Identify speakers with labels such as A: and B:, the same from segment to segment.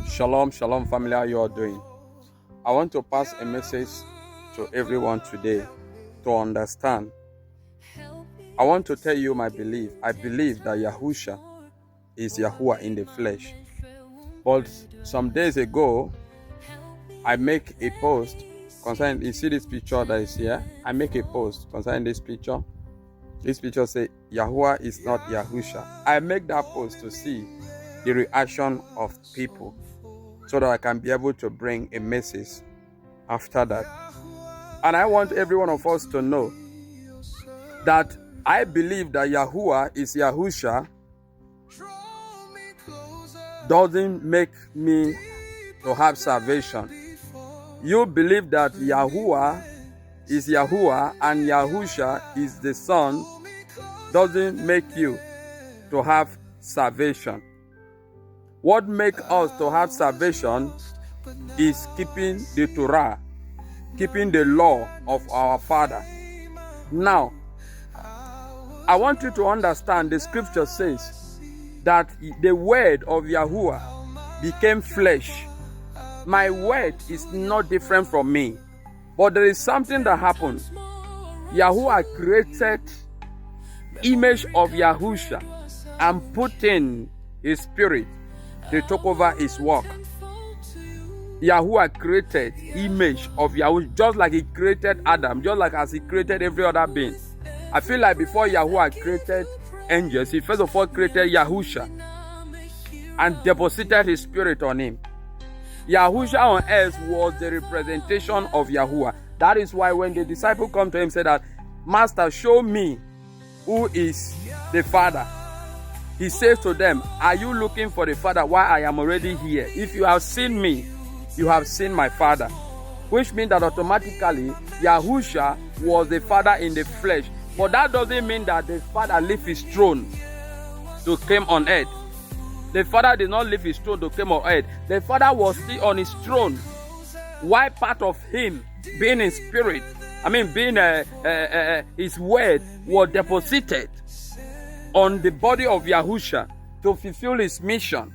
A: Shalom, shalom family, how you all doing? I want to pass a message to everyone today to understand. I want to tell you my belief. I believe that Yahusha is Yahuah in the flesh. But some days ago, I make a post concerning, you see this picture that is here? I make a post concerning this picture. This picture says, Yahuah is not Yahusha. I make that post to see the reaction of people, so that I can be able to bring a message after that. And I want every one of us to know that I believe that Yahuah is Yahusha doesn't make me to have salvation. You believe that Yahuah is Yahuah and Yahusha is the Son doesn't make you to have salvation. What makes us to have salvation is keeping the Torah, keeping the law of our Father. Now, I want you to understand the scripture says that the word of Yahuah became flesh. My word is not different from me, but there is something that happened. Yahuah created image of Yahusha and put in his spirit. They took over his work. Yahuah created image of Yahuah, just like he created Adam, just like as he created every other being. I feel like before Yahuah created angels, he first of all created Yahusha and deposited his spirit on him. Yahusha on earth was the representation of Yahuah. That is why when the disciple come to him and said that, Master, show me who is the Father. He says to them, are you looking for the Father while I am already here? If you have seen me, you have seen my Father. Which means that automatically, Yahusha was the Father in the flesh. But that doesn't mean that the Father left his throne to come on earth. The Father did not leave his throne to come on earth. The Father was still on his throne. Why part of him being in spirit, being his word was deposited on the body of Yahusha to fulfill his mission.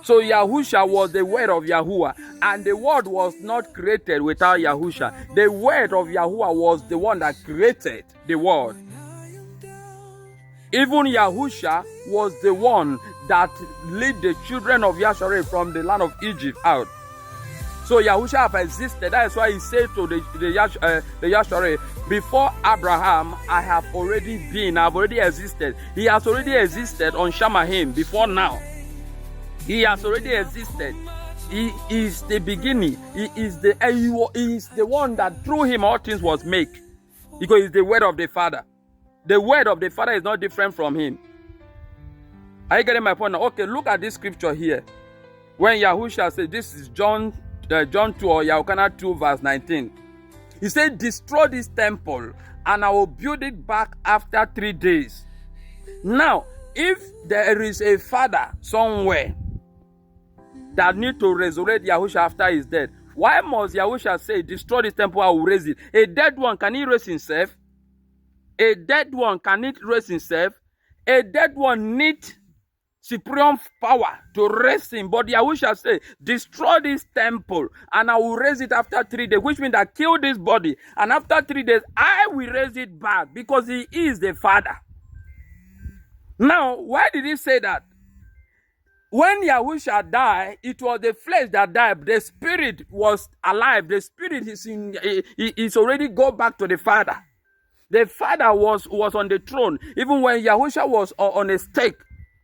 A: So Yahusha was the word of Yahuah, and the word was not created without Yahusha. The word of Yahuah was the one that created the world. Even Yahusha was the one that led the children of Yahshua from the land of Egypt out. So Yahusha have existed. That is why he said to the Yahshua, before Abraham, I have already been, I have already existed. He has already existed on Shamahim before now. He has already existed. He is the beginning. He is the one that through him all things was made. Because he's the word of the Father. The word of the Father is not different from him. Are you getting my point now? Okay, look at this scripture here. When Yahusha said, this is John 2 or Yahuah 2 verse 19. He said, destroy this temple and I will build it back after 3 days. Now, if there is a father somewhere that need to resurrect Yahusha after his death, why must Yahusha say, destroy this temple, I will raise it? A dead one, can he raise himself? A dead one, can it raise himself? A dead one needs supreme power to raise him. But Yahusha say, destroy this temple and I will raise it after 3 days, which means that kill this body. And after 3 days, I will raise it back because he is the Father. Now, why did he say that? When Yahusha died, it was the flesh that died. The spirit was alive. The spirit is already go back to the Father. The Father was on the throne. Even when Yahusha was on a stake,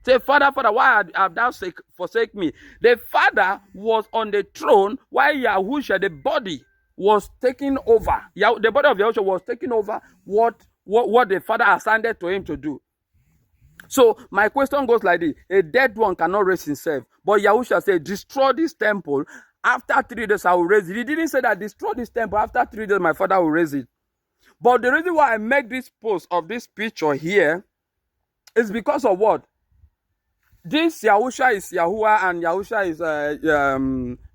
A: say, Father, why have thou forsake me? The Father was on the throne while Yahusha, the body, was taking over. The body of Yahusha was taking over what the Father assigned to him to do. So my question goes like this. A dead one cannot raise himself. But Yahusha said, destroy this temple. After 3 days, I will raise it. He didn't say that destroy this temple. After 3 days, my Father will raise it. But the reason why I make this post of this picture here is because of what? This Yahusha is Yahuah and Yahusha is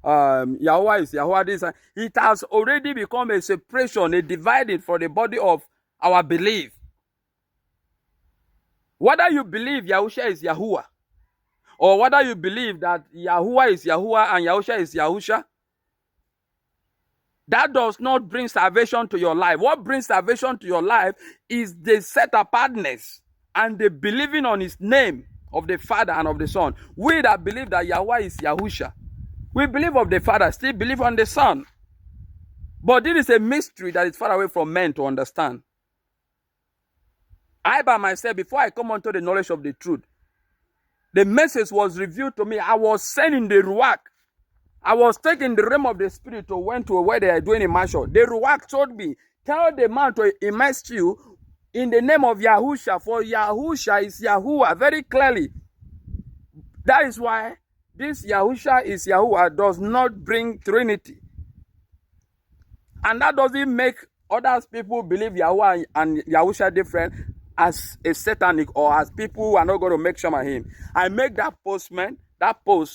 A: Yahuah is Yahuah. This it has already become a separation, a divided for the body of our belief. Whether you believe Yahusha is Yahuah or whether you believe that Yahuah is Yahuah and Yahusha is Yahusha, that does not bring salvation to your life. What brings salvation to your life is the set apartness and the believing on his name of the Father and of the Son. We that believe that Yahuah is Yahusha, we believe of the Father, still believe on the Son. But this is a mystery that is far away from men to understand. I by myself, before I come unto the knowledge of the truth, the message was revealed to me. I was sent in the Ruach. I was taking the realm of the spirit to went to where they are doing immersion. The Ruach told me, tell the man to immerse you in the name of Yahusha, for Yahusha is Yahuah, very clearly. That is why this Yahusha is Yahuah does not bring Trinity. And that doesn't make other people believe Yahuah and Yahusha different as a satanic or as people who are not going to make shame of him. I make that post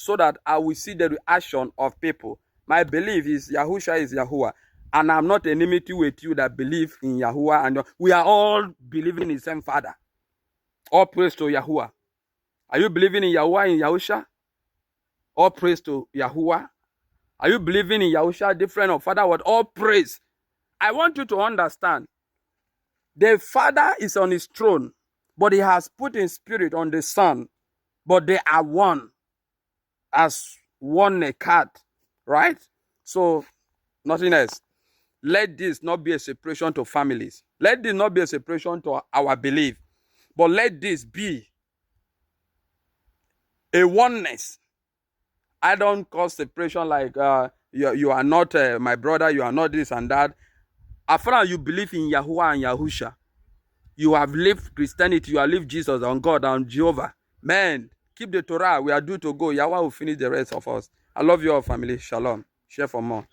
A: so that I will see the reaction of people. My belief is Yahusha is Yahuah. And I'm not enmity with you that believe in Yahuah. And we are all believing in the same Father. All praise to Yahuah. Are you believing in Yahuah in Yahusha? All praise to Yahuah. Are you believing in Yahusha different or Father? What? All praise. I want you to understand. The Father is on his throne, but he has put his spirit on the Son. But they are one, as one a cat, right? So, nothing else. Let this not be a separation to families. Let this not be a separation to our belief. But let this be a oneness. I don't cause separation like you are not my brother, you are not this and that. As far as you believe in Yahuah and Yahusha, you have lived Christianity, you have lived Jesus and God and Jehovah. Man, keep the Torah. We are due to go. Yahuah will finish the rest of us. I love you all, family. Shalom. Share for more.